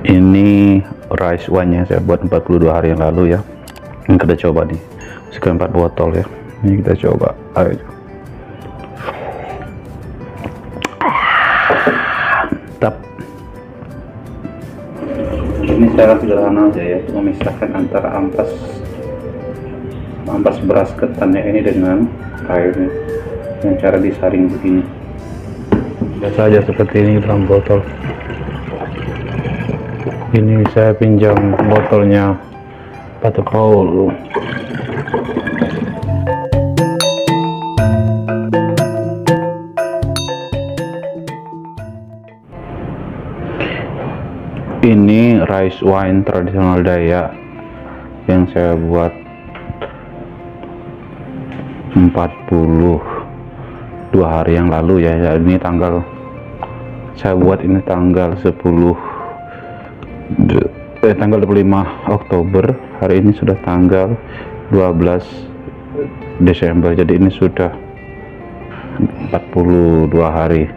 Ini rice wine yang saya buat 42 hari yang lalu ya. Ini kita coba nih, sekitar 4 botol ya. Ini kita coba. Ayo. Mantap. Ini cara sederhana aja ya, untuk memisahkan antara ampas beras ketannya ini dengan airnya, dengan cara disaring begini. Biasa aja seperti ini dalam botol. Ini saya pinjam botolnya Pater Paul. Ini rice wine tradisional Dayak yang saya buat 42 hari yang lalu ya. Ini tanggal saya buat ini tanggal 25 Oktober. Hari ini sudah tanggal 12 Desember, jadi ini sudah 42 hari.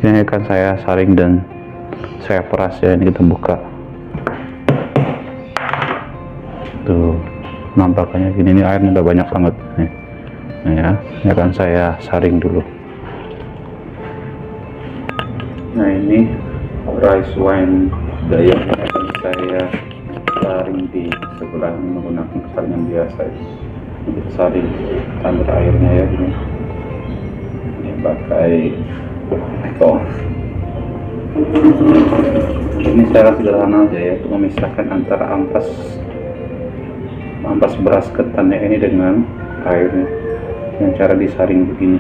Ini akan saya saring dan saya peras ya. Ini kita buka tuh, nampaknya gini. Ini airnya udah banyak banget nih. Nah ya, ini akan saya saring dulu. Nah, ini rice wine Dayak yang akan saya saring di sebelah ini menggunakan saringan biasa ya. Ini kita saring tanpa airnya ya. Ini pakai ini cara sederhana aja ya, untuk memisahkan antara ampas beras ketannya ini dengan airnya, dengan cara disaring begini.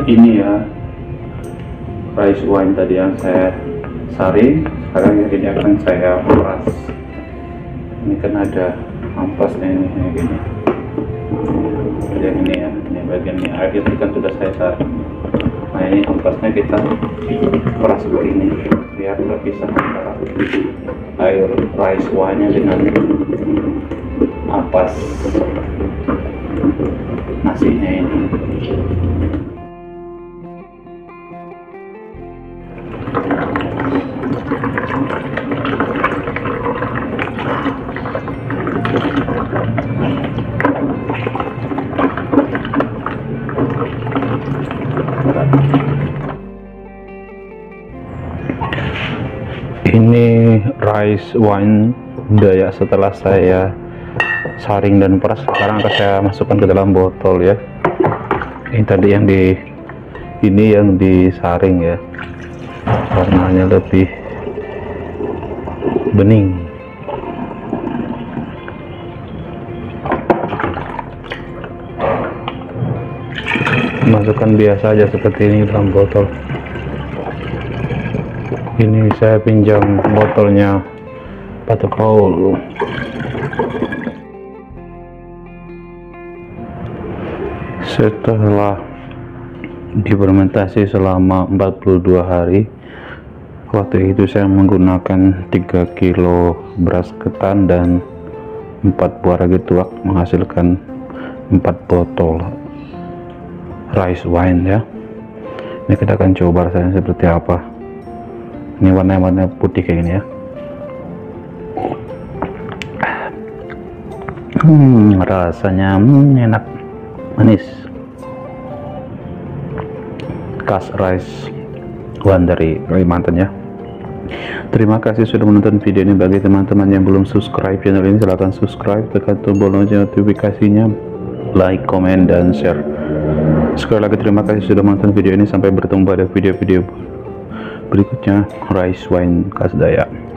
Ini ya rice wine tadi yang saya saring, sekarang ini akan saya peras. Ini kan ada ampasnya ini kayak gini. Bagian ini ya, ini bagian ini air itu kan sudah saya saring. Nah, ini ampasnya kita peras begini biar terpisah antara air rice wine nya dengan ampas nasinya ini. Ini rice wine Dayak setelah saya saring dan peras. Sekarang akan saya masukkan ke dalam botol ya. Ini tadi yang disaring ya, warnanya lebih bening. Masukkan biasa aja seperti ini dalam botol. Ini saya pinjam botolnya Pater Paul. Setelah difermentasi selama 42 hari, waktu itu saya menggunakan 3 kilo beras ketan dan 4 buah ragi tuak, menghasilkan 4 botol rice wine ya. Ini kita akan coba rasanya seperti apa. Ini warna putih kayak gini ya. Rasanya enak, manis, khas rice wine dari Kalimantan ya. Terima kasih sudah menonton video ini. Bagi teman-teman yang belum subscribe channel ini, silahkan subscribe, tekan tombol lonceng notifikasinya, like, komen, dan share. Sekali lagi terima kasih sudah menonton video ini. Sampai bertemu pada video-video berikutnya rice wine khas Dayak.